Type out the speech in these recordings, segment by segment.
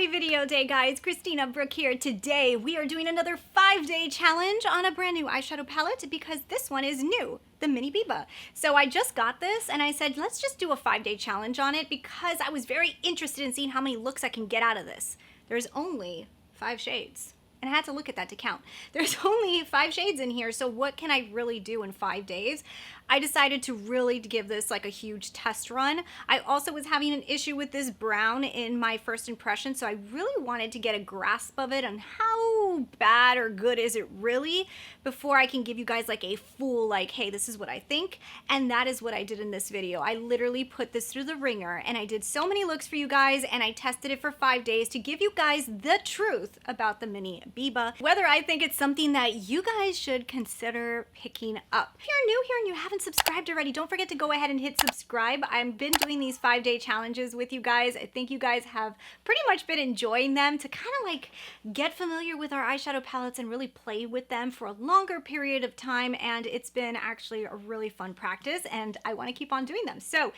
Happy video day, guys. Christina, Brooke here. Today we are doing another 5-day challenge on a brand new eyeshadow palette because this one is new, the Mini Biba. So I just got this and I said, let's just do a 5-day challenge on it because I was very interested in seeing how many looks I can get out of this. There's only 5 shades. And I had to look at that to count. There's only 5 shades in here, so what can I really do in 5 days? I decided to really give this like a huge test run. I also was having an issue with this brown in my first impression, so I really wanted to get a grasp of it on how bad or good is it really before I can give you guys like a full like, hey, this is what I think. And that is what I did in this video. I literally put this through the ringer and I did so many looks for you guys and I tested it for 5 days to give you guys the truth about the Mini Biba, whether I think it's something that you guys should consider picking up. If you're new here and you haven't subscribed already, don't forget to go ahead and hit subscribe. I've been doing these 5-day challenges with you guys. I think you guys have pretty much been enjoying them to kind of like get familiar with our eyeshadow palettes and really play with them for a longer period of time, and it's been actually a really fun practice and I want to keep on doing them. So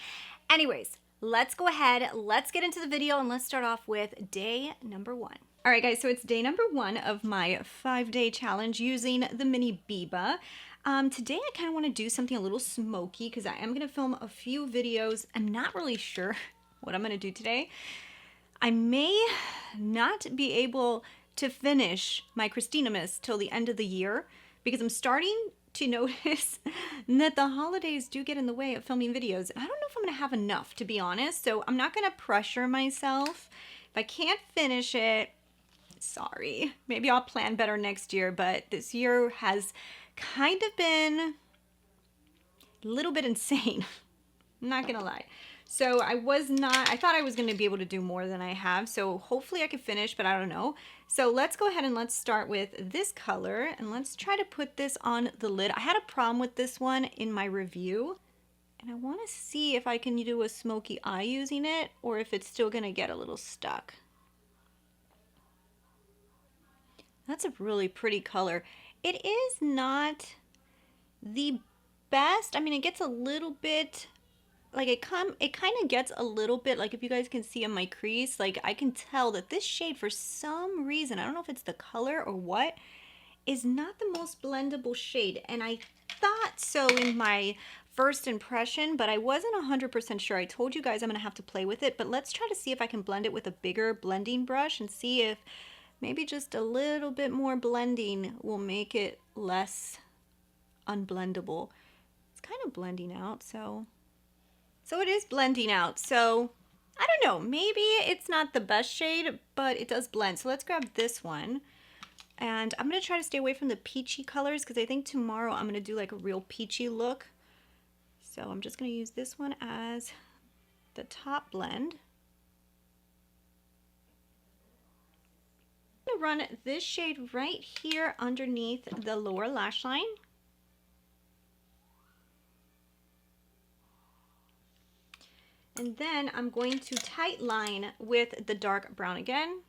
anyways, let's go ahead, let's get into the video and let's start off with day number 1. All right, guys, so it's day number 1 of my 5-day challenge using the Mini Biba. Today I kind of want to do something a little smoky because I am going to film a few videos. I'm not really sure what I'm going to do today. I may not be able to finish my CHRISTINAB till the end of the year because I'm starting to notice that the holidays do get in the way of filming videos. And I don't know if I'm going to have enough, to be honest, so I'm not going to pressure myself. If I can't finish it, sorry. Maybe I'll plan better next year, but this year has kind of been a little bit insane. I'm not gonna lie. So I thought I was gonna be able to do more than I have, so hopefully I can finish, but I don't know. So let's go ahead and let's start with this color and let's try to put this on the lid. I had a problem with this one in my review and I want to see if I can do a smoky eye using it or if it's still gonna get a little stuck. That's a really pretty color. It is not the best. I mean, it gets a little bit, like it kind of gets a little bit, like if you guys can see in my crease, like I can tell that this shade for some reason, I don't know if it's the color or what, is not the most blendable shade. And I thought so in my first impression, but I wasn't 100% sure. I told you guys I'm going to have to play with it, but let's try to see if I can blend it with a bigger blending brush and see if maybe just a little bit more blending will make it less unblendable. It's kind of blending out, so it is blending out. So I don't know, maybe it's not the best shade, but it does blend. So let's grab this one. And I'm going to try to stay away from the peachy colors because I think tomorrow I'm going to do like a real peachy look. So I'm just going to use this one as the top blend. I'm going to run this shade right here underneath the lower lash line. And then I'm going to tight line with the dark brown again.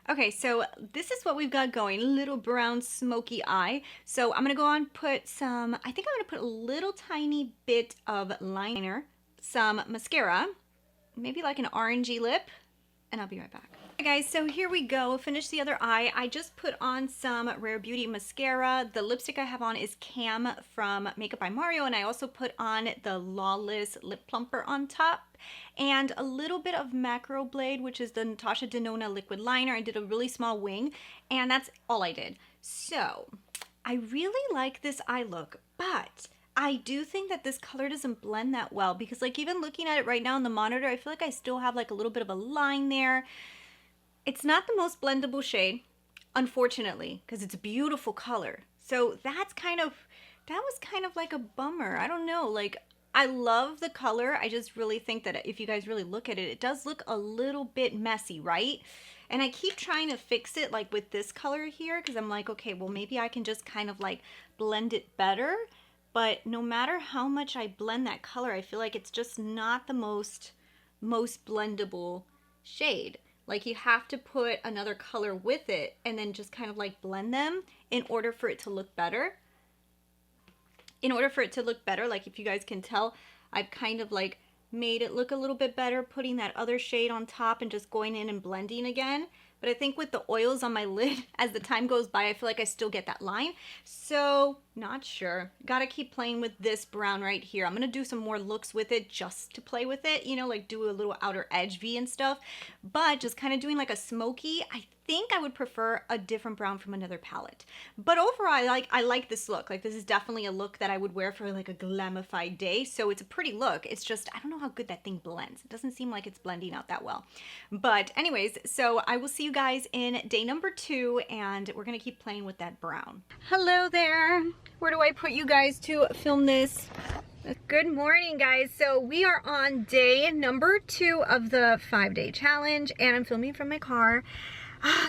Okay, so this is what we've got going, little brown smoky eye. So I'm gonna go on put some, I think I'm gonna put a little tiny bit of liner, some mascara, maybe like an orangey lip, and I'll be right back. Okay guys, so here we go, finish the other eye. I just put on some Rare Beauty mascara. The lipstick I have on is Cam from Makeup by Mario, and I also put on the Lawless Lip Plumper on top. And a little bit of Macro Blade, which is the NATASHA Denona liquid liner. I did a really small wing, and that's all I did. So, I really like this eye look, but I do think that this color doesn't blend that well because like even looking at it right now on the monitor, I feel like I still have like a little bit of a line there. It's not the most blendable shade, unfortunately, because it's a beautiful color. So that was kind of like a bummer. I don't know, like I love the color. I just really think that if you guys really look at it, it does look a little bit messy, right? And I keep trying to fix it like with this color here because I'm like, okay, well maybe I can just kind of like blend it better. But no matter how much I blend that color, I feel like it's just not the most blendable shade. Like you have to put another color with it and then just kind of like blend them in order for it to look better. in order for it to look better, like if you guys can tell, I've kind of like made it look a little bit better, putting that other shade on top and just going in and blending again. But I think with the oils on my lid, as the time goes by, I feel like I still get that line. So, not sure. Gotta keep playing with this brown right here. I'm gonna do some more looks with it just to play with it, you know, like do a little outer edge V and stuff. But just kind of doing like a smoky, I think I would prefer a different brown from another palette. But overall, I like this look. Like, this is definitely a look that I would wear for like a glamified day. So it's a pretty look. It's just, I don't know how good that thing blends. It doesn't seem like it's blending out that well. But anyways, so I will see you guys in day number 2, and we're gonna keep playing with that brown. Hello there. Where do I put you guys to film this? Good morning, guys. So we are on day number 2 of the 5-day challenge, and I'm filming from my car.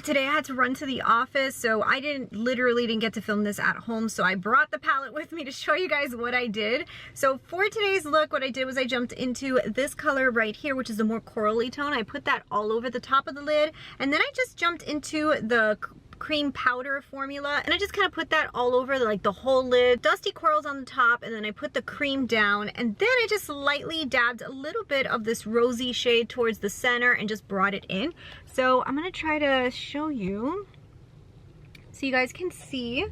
Today I had to run to the office, so I literally didn't get to film this at home, so I brought the palette with me to show you guys what I did. So for today's look, what I did was I jumped into this color right here, which is a more corally tone. I put that all over the top of the lid, and then I just jumped into the cream powder formula, and I just kind of put that all over like the whole lid. Dusty corals on the top, and then I put the cream down, and then I just lightly dabbed a little bit of this rosy shade towards the center and just brought it in. So I'm gonna try to show you so you guys can see.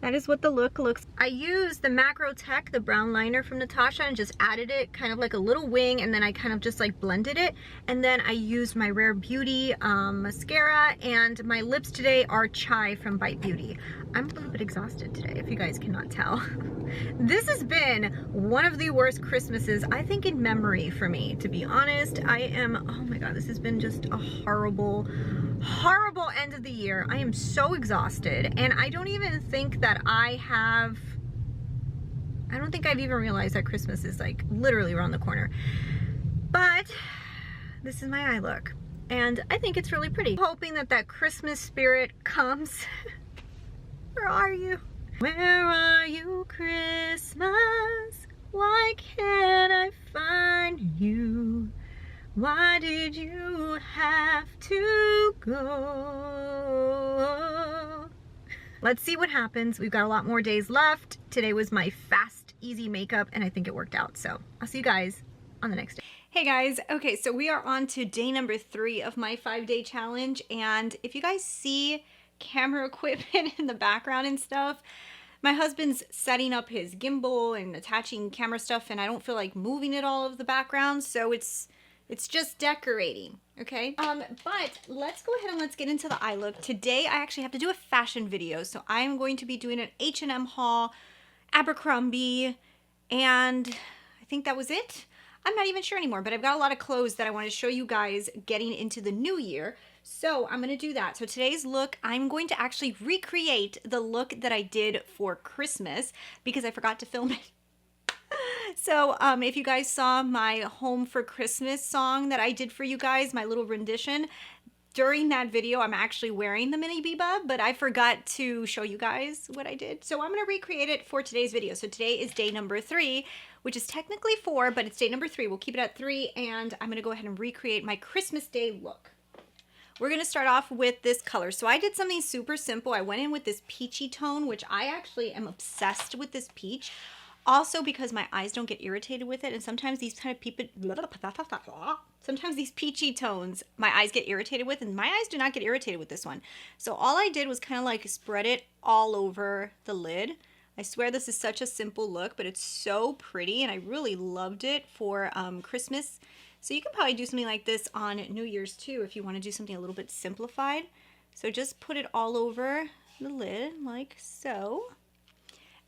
That is what the look looks. I used the Macro Tech, the brown liner from Natasha, and just added it kind of like a little wing, and then I kind of just like blended it. And then I used my Rare Beauty mascara, and my lips today are Chai from Bite Beauty. I'm a little bit exhausted today, if you guys cannot tell. This has been one of the worst Christmases, I think, in memory for me, to be honest. Oh my God, this has been just a horrible end of the year. I am so exhausted, and I don't even think that I don't think I've even realized that Christmas is like literally around the corner. But this is my eye look, and I think it's really pretty. Hoping that that Christmas spirit comes. Where are you? Where are you, Christmas? Why can't I find you? Why did you have to go? Let's see what happens. We've got a lot more days left. Today was my fast, easy makeup, and I think it worked out. So I'll see you guys on the next day. Hey guys, okay, so we are on to day number 3 of my 5-day challenge. And if you guys see camera equipment in the background and stuff, my husband's setting up his gimbal and attaching camera stuff, and I don't feel like moving it all of the background, so it's just decorating, okay? But let's go ahead and let's get into the eye look. Today, I actually have to do a fashion video, so I'm going to be doing an H&M haul, Abercrombie, and I think that was it. I'm not even sure anymore, but I've got a lot of clothes that I want to show you guys getting into the new year, so I'm going to do that. So today's look, I'm going to actually recreate the look that I did for Christmas because I forgot to film it. So if you guys saw my Home for Christmas song that I did for you guys, my little rendition, during that video I'm actually wearing the mini biba, but I forgot to show you guys what I did. So I'm going to recreate it for today's video. So today is day number 3, which is technically 4, but it's day number 3. We'll keep it at 3, and I'm going to go ahead and recreate my Christmas Day look. We're going to start off with this color. So I did something super simple. I went in with this peachy tone, which I actually am obsessed with this peach. Also because my eyes don't get irritated with it, and sometimes these kind of sometimes these peachy tones my eyes get irritated with, and my eyes do not get irritated with this one. So all I did was kind of like spread it all over the lid. I swear this is such a simple look, but it's so pretty, and I really loved it for Christmas. So you can probably do something like this on New Year's too if you want to do something a little bit simplified. So just put it all over the lid like so.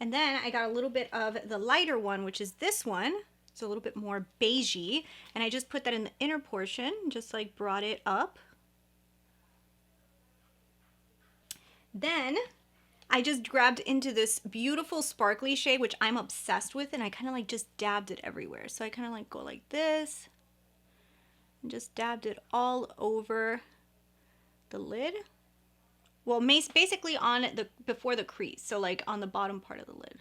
And then I got a little bit of the lighter one, which is this one. It's a little bit more beigey. And I just put that in the inner portion, just like brought it up. Then I just grabbed into this beautiful sparkly shade, which I'm obsessed with, and I kind of like just dabbed it everywhere. So I kind of like go like this and just dabbed it all over the lid. Well, basically on the before the crease, so like on the bottom part of the lid.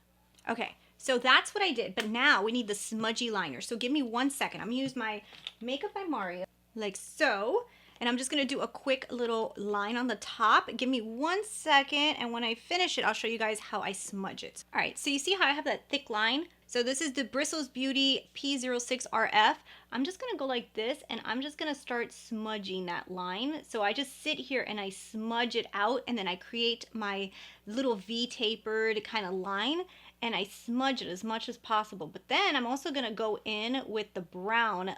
Okay, so that's what I did, but now we need the smudgy liner. So give me 1 second. I'm gonna use my Makeup by Mario, like so. and I'm just gonna do a quick little line on the top. Give me 1 second, and when I finish it, I'll show you guys how I smudge it. All right, so you see how I have that thick line? So this is the Bristles Beauty P06RF. I'm just gonna go like this, and I'm just gonna start smudging that line. So I just sit here and I smudge it out, and then I create my little V-tapered kind of line, and I smudge it as much as possible. But then I'm also gonna go in with the brown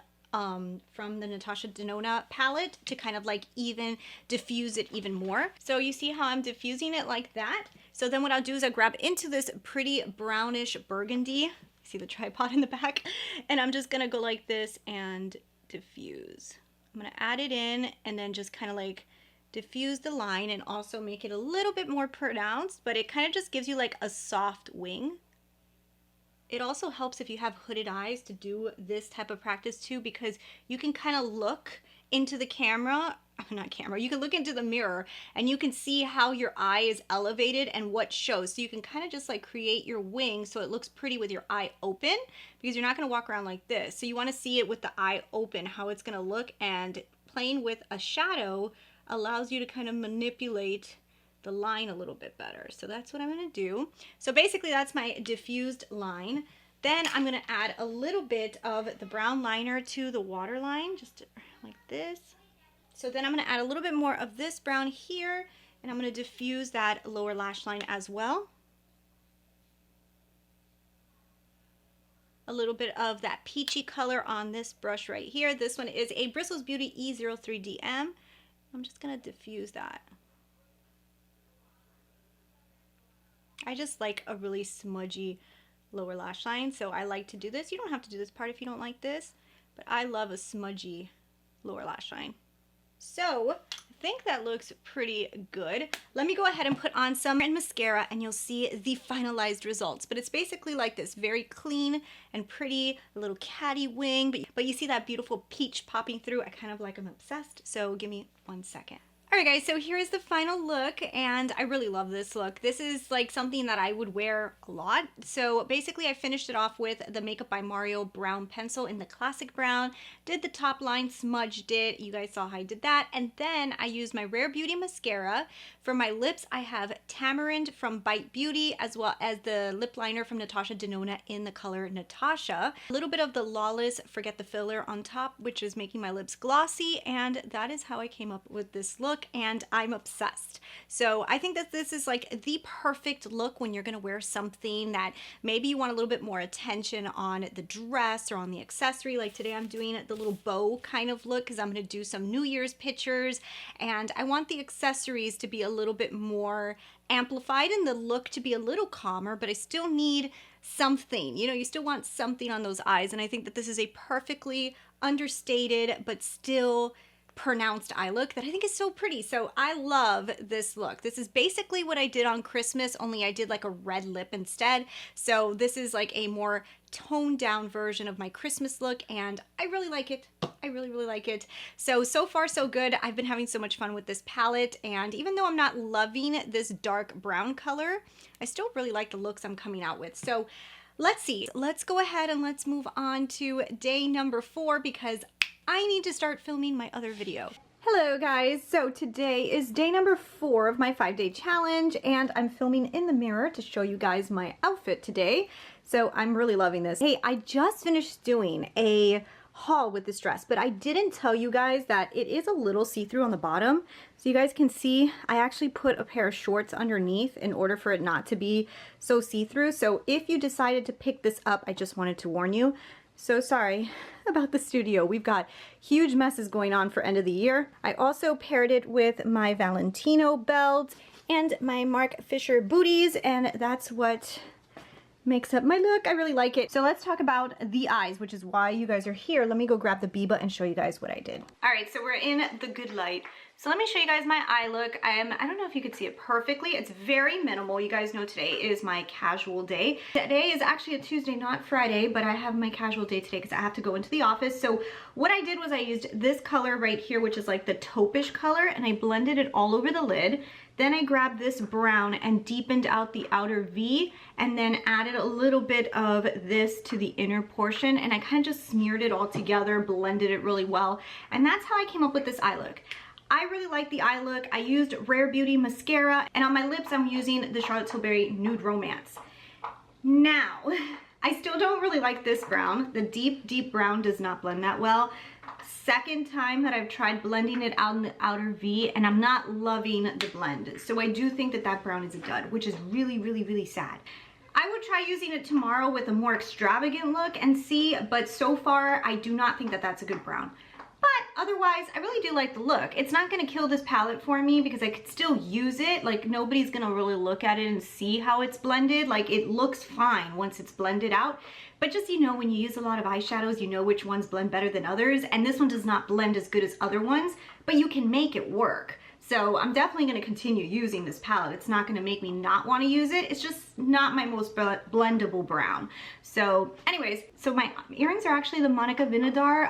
from the NATASHA DENONA palette to kind of like even diffuse it even more. So you see how I'm diffusing it like that? So then what I'll do is I grab into this pretty brownish burgundy. See the tripod in the back? And I'm just gonna go like this and diffuse. I'm gonna add it in and then just kind of like diffuse the line and also make it a little bit more pronounced, but it kind of just gives you like a soft wing. It also helps if you have hooded eyes to do this type of practice too, because you can kind of look into the camera, not camera, you can look into the mirror and you can see how your eye is elevated and what shows. So you can kind of just like create your wing so it looks pretty with your eye open, because you're not going to walk around like this. So you want to see it with the eye open, how it's going to look, and playing with a shadow allows you to kind of manipulate the line a little bit better. So that's what I'm going to do. So basically that's my diffused line. Then I'm going to add a little bit of the brown liner to the waterline, just like this. So then I'm going to add a little bit more of this brown here, and I'm going to diffuse that lower lash line as well. A little bit of that peachy color on this brush right here. This one is a Bristles Beauty E03DM. I'm just going to diffuse that. I just like a really smudgy lower lash line, so I like to do this. You don't have to do this part if you don't like this, but I love a smudgy lower lash line. So I think that looks pretty good. Let me go ahead and put on some mascara and you'll see the finalized results. But it's basically like this very clean and pretty little catty wing, but you see that beautiful peach popping through. I kind of like, I'm obsessed. So give me 1 second. All right guys, so here is the final look, and I really love this look. This is like something that I would wear a lot. So basically I finished it off with the Makeup by Mario brown pencil in the classic brown, did the top line, smudged it. You guys saw how I did that. And then I used my Rare Beauty mascara. For my lips, I have Tamarind from Bite Beauty, as well as the lip liner from NATASHA Denona in the color Natasha. A little bit of the Lawless Forget the Filler on top, which is making my lips glossy, and that is how I came up with this look, and I'm obsessed. So I think that this is like the perfect look when you're gonna wear something that maybe you want a little bit more attention on the dress or on the accessory. Like today I'm doing the little bow kind of look because I'm gonna do some New Year's pictures, and I want the accessories to be a little bit more amplified and the look to be a little calmer, but I still need something, you know, you still want something on those eyes. And I think that this is a perfectly understated but still pronounced eye look that I think is so pretty. So I love this look. This is basically what I did on Christmas, only I did like a red lip instead. So this is like a more toned down version of my Christmas look, and I really like it. I really like it. So far so good. I've been having so much fun with this palette, and even though I'm not loving this dark brown color, I still really like the looks I'm coming out with. So let's see. Let's go ahead and let's move on to day number 4 because I need to start filming my other video. Hello guys, so today is day number 4 of my 5-day challenge, and I'm filming in the mirror to show you guys my outfit today. So I'm really loving this. Hey, I just finished doing a haul with this dress, but I didn't tell you guys that it is a little see-through on the bottom. So you guys can see I actually put a pair of shorts underneath in order for it not to be so see-through. So if you decided to pick this up, I just wanted to warn you. So sorry about the studio. We've got huge messes going on for end of the year. I also paired it with my Valentino belt and my Mark Fisher booties, and that's what makes up my look. I really like it. So let's talk about the eyes, which is why you guys are here. Let me go grab the Biba and show you guys what I did. All right, so we're in the good light. So let me show you guys my eye look. I don't know if you could see it perfectly. It's very minimal. You guys know today is my casual day. Today is actually a Tuesday, not Friday, but I have my casual day today because I have to go into the office. So what I did was I used this color right here, which is like the taupish color, and I blended it all over the lid. Then I grabbed this brown and deepened out the outer V, and then added a little bit of this to the inner portion, and I kind of just smeared it all together, blended it really well, and that's how I came up with this eye look. I really like the eye look. I used Rare Beauty mascara, and on my lips I'm using the Charlotte Tilbury Nude Romance. Now, I still don't really like this brown. The deep brown does not blend that well. Second time that I've tried blending it out in the outer V, and I'm not loving the blend. So I do think that that brown is a dud, which is really sad. I would try using it tomorrow with a more extravagant look and see, but so far I do not think that that's a good brown. But otherwise, I really do like the look. It's not gonna kill this palette for me because I could still use it. Like, nobody's gonna really look at it and see how it's blended. Like, it looks fine once it's blended out. But just, you know, when you use a lot of eyeshadows, you know which ones blend better than others. And this one does not blend as good as other ones, but you can make it work. So I'm definitely gonna continue using this palette. It's not gonna make me not wanna use it. It's just not my most blendable brown. So anyways, so my earrings are actually the Monica Vinader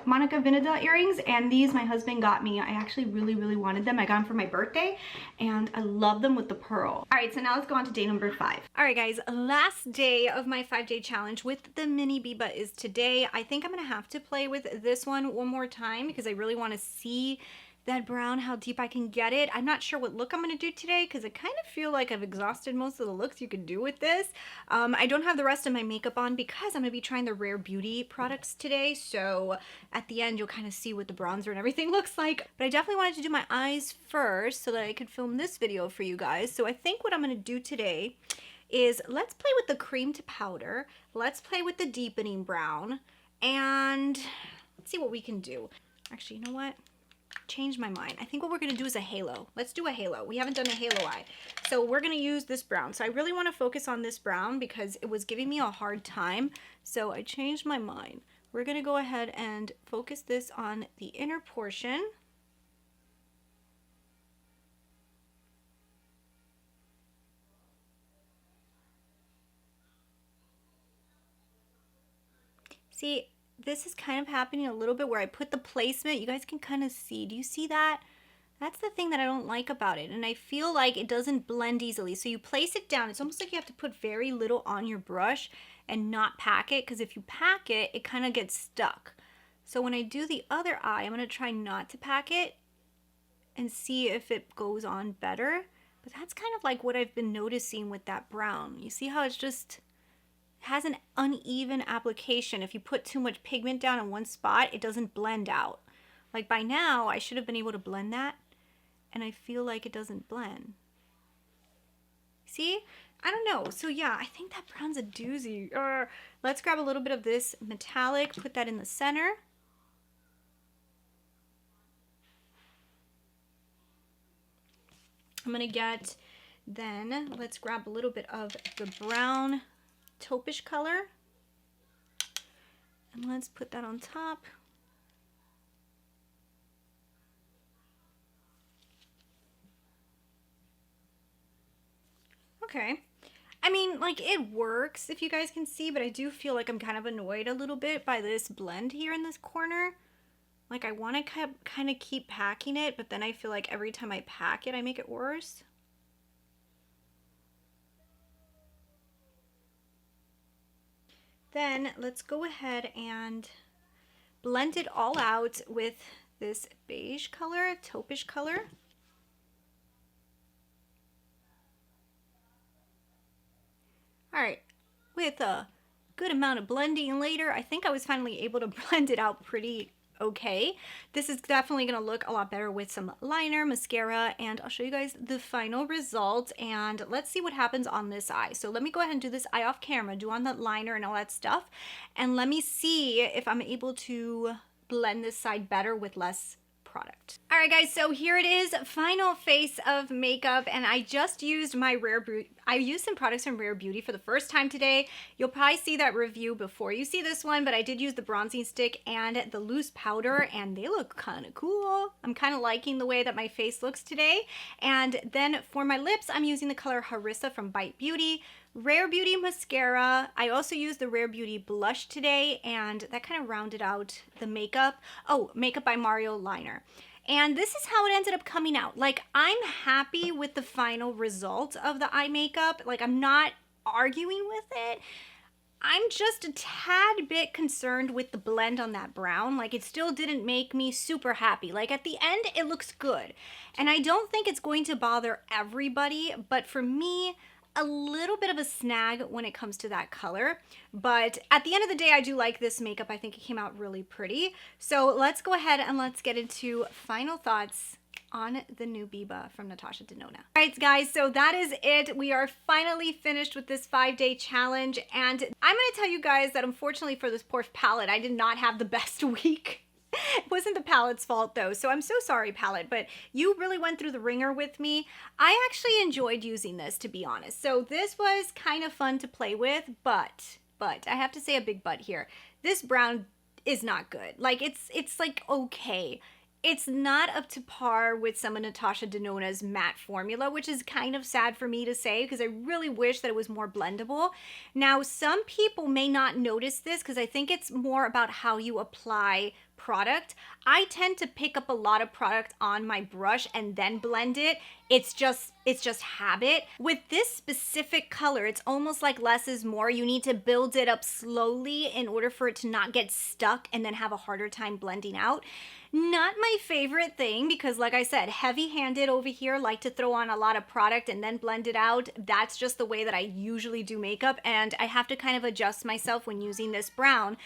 Monica Vinader earrings, and these my husband got me. I actually really wanted them. I got them for my birthday, and I love them with the pearl. All right, so now let's go on to day number 5. All right, guys, last day of my 5-day challenge with the Mini Biba is today. I think I'm gonna have to play with this one more time because I really want to see that brown, how deep I can get it. I'm not sure what look I'm going to do today because I kind of feel like I've exhausted most of the looks you could do with this. I don't have the rest of my makeup on because I'm going to be trying the Rare Beauty products today. So at the end, you'll kind of see what the bronzer and everything looks like. But I definitely wanted to do my eyes first so that I could film this video for you guys. So I think what I'm going to do today is let's play with the cream to powder. Let's play with the deepening brown. And let's see what we can do. Actually, you know what? Changed my mind. I think what we're going to do is a halo. Let's do a halo. We haven't done a halo eye. So we're going to use this brown. So I really want to focus on this brown because it was giving me a hard time. So I changed my mind. We're going to go ahead and focus this on the inner portion. See, this is kind of happening a little bit where I put the placement. You guys can kind of see. Do you see that? That's the thing that I don't like about it. And I feel like it doesn't blend easily. So you place it down. It's almost like you have to put very little on your brush and not pack it. Because if you pack it, it kind of gets stuck. So when I do the other eye, I'm going to try not to pack it and see if it goes on better. But that's kind of like what I've been noticing with that brown. You see how it's just has an uneven application. If you put too much pigment down in one spot, it doesn't blend out. Like by now, I should have been able to blend that, and I feel like it doesn't blend. See? I don't know. So yeah, I think that brown's a doozy. Let's grab a little bit of this metallic, put that in the center. I'm gonna get, then let's grab a little bit of the brown taupish color, and let's put that on top. Okay, I mean, like, it works if you guys can see, but I do feel like I'm kind of annoyed a little bit by this blend here in this corner. Like, I want to kind of keep packing it, but then I feel like every time I pack it, I make it worse. Then let's go ahead and blend it all out with this beige color, taupish color. All right, with a good amount of blending later, I think I was finally able to blend it out pretty okay. This is definitely going to look a lot better with some liner, mascara, and I'll show you guys the final result, and let's see what happens on this eye. So let me go ahead and do this eye off camera, do on the liner and all that stuff, and let me see if I'm able to blend this side better with less product. All right, guys, so here it is, final face of makeup, and I just used my Rare Beauty. I used some products from Rare Beauty for the first time today. You'll probably see that review before you see this one, but I did use the bronzing stick and the loose powder, and they look kind of cool. I'm kind of liking the way that my face looks today. And then for my lips, I'm using the color Harissa from Bite Beauty. Rare Beauty mascara. I also used the Rare Beauty blush today, and that kind of rounded out the makeup. Oh, Makeup by Mario liner. And this is how it ended up coming out. Like, I'm happy with the final result of the eye makeup. Like, I'm not arguing with it. I'm just a tad bit concerned with the blend on that brown. Like, it still didn't make me super happy. Like, at the end, it looks good. And I don't think it's going to bother everybody, but for me, a little bit of a snag when it comes to that color. But at the end of the day, I do like this makeup. I think it came out really pretty. So let's go ahead and let's get into final thoughts on the new Biba from NATASHA Denona. All right, guys, so that is it. We are finally finished with this 5-day challenge, and I'm gonna tell you guys that unfortunately for this poor palette, I did not have the best week. It wasn't the palette's fault though, so I'm so sorry, palette, but you really went through the ringer with me. I actually enjoyed using this, to be honest. So this was kind of fun to play with, but I have to say a big but here. This brown is not good. Like, it's like okay. It's not up to par with some of NATASHA Denona's matte formula, which is kind of sad for me to say because I really wish that it was more blendable. Now, some people may not notice this because I think it's more about how you apply product. I tend to pick up a lot of product on my brush and then blend it. It's just habit. With this specific color, it's almost like less is more. You need to build it up slowly in order for it to not get stuck and then have a harder time blending out. Not my favorite thing because, like I said, heavy-handed over here, like to throw on a lot of product and then blend it out. That's just the way that I usually do makeup, and I have to kind of adjust myself when using this brown.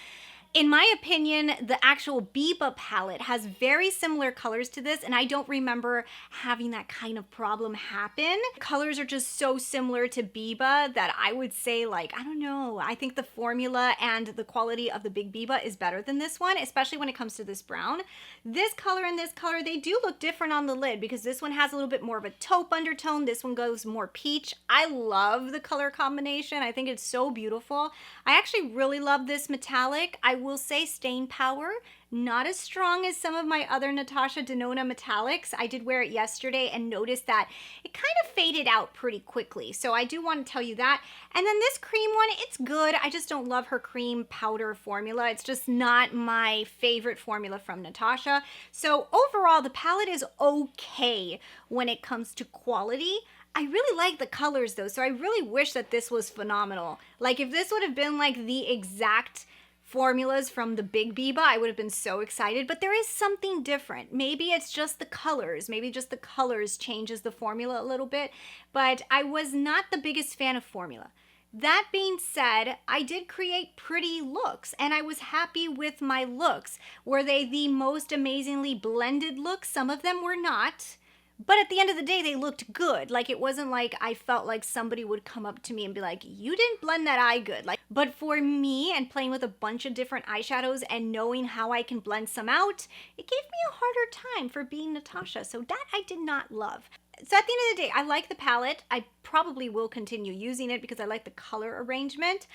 In my opinion, the actual Biba palette has very similar colors to this, and I don't remember having that kind of problem happen. Colors are just so similar to Biba that I would say, like, I don't know, I think the formula and the quality of the Big Biba is better than this one, especially when it comes to this brown. This color and this color, they do look different on the lid because this one has a little bit more of a taupe undertone. This one goes more peach. I love the color combination. I think it's so beautiful. I actually really love this metallic. I will say stain power, not as strong as some of my other NATASHA Denona metallics. I did wear it yesterday and noticed that it kind of faded out pretty quickly. So I do want to tell you that. And then this cream one, it's good. I just don't love her cream powder formula. It's just not my favorite formula from NATASHA. So overall, the palette is okay when it comes to quality. I really like the colors though, so I really wish that this was phenomenal. Like, if this would have been like the exact formulas from the Big Biba, I would have been so excited, but there is something different. Maybe it's just the colors. Maybe just the colors changes the formula a little bit, but I was not the biggest fan of formula. That being said, I did create pretty looks, and I was happy with my looks. Were they the most amazingly blended looks? Some of them were not. But at the end of the day, they looked good. Like, it wasn't like I felt like somebody would come up to me and be like, you didn't blend that eye good. Like, but for me, and playing with a bunch of different eyeshadows and knowing how I can blend some out, it gave me a harder time for being NATASHA. So that I did not love. So at the end of the day, I like the palette. I probably will continue using it because I like the color arrangement.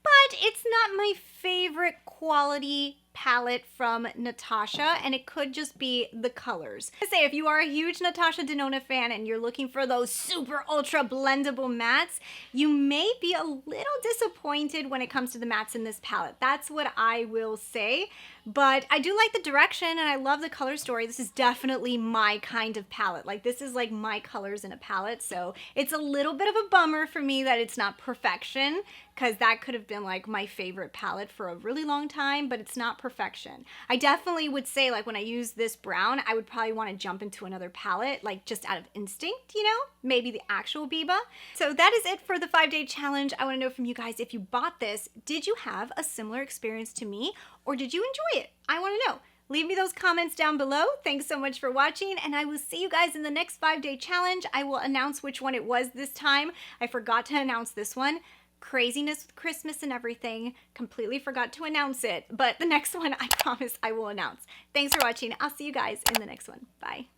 But it's not my favorite quality palette from NATASHA, and it could just be the colors. I say, if you are a huge NATASHA Denona fan and you're looking for those super ultra blendable mattes, you may be a little disappointed when it comes to the mattes in this palette. That's what I will say. But I do like the direction and I love the color story. This is definitely my kind of palette. Like, this is like my colors in a palette. So it's a little bit of a bummer for me that it's not perfection, because that could have been like my favorite palette for a really long time, but it's not perfection. I definitely would say, like, when I use this brown, I would probably want to jump into another palette, like just out of instinct, you know, maybe the actual Biba. So that is it for the 5-day challenge. I want to know from you guys, if you bought this, did you have a similar experience to me, or did you enjoy it? I want to know. Leave me those comments down below. Thanks so much for watching, and I will see you guys in the next 5-day challenge. I will announce which one it was this time. I forgot to announce this one. Craziness with Christmas and everything. Completely forgot to announce it, but the next one I promise I will announce. Thanks for watching. I'll see you guys in the next one. Bye.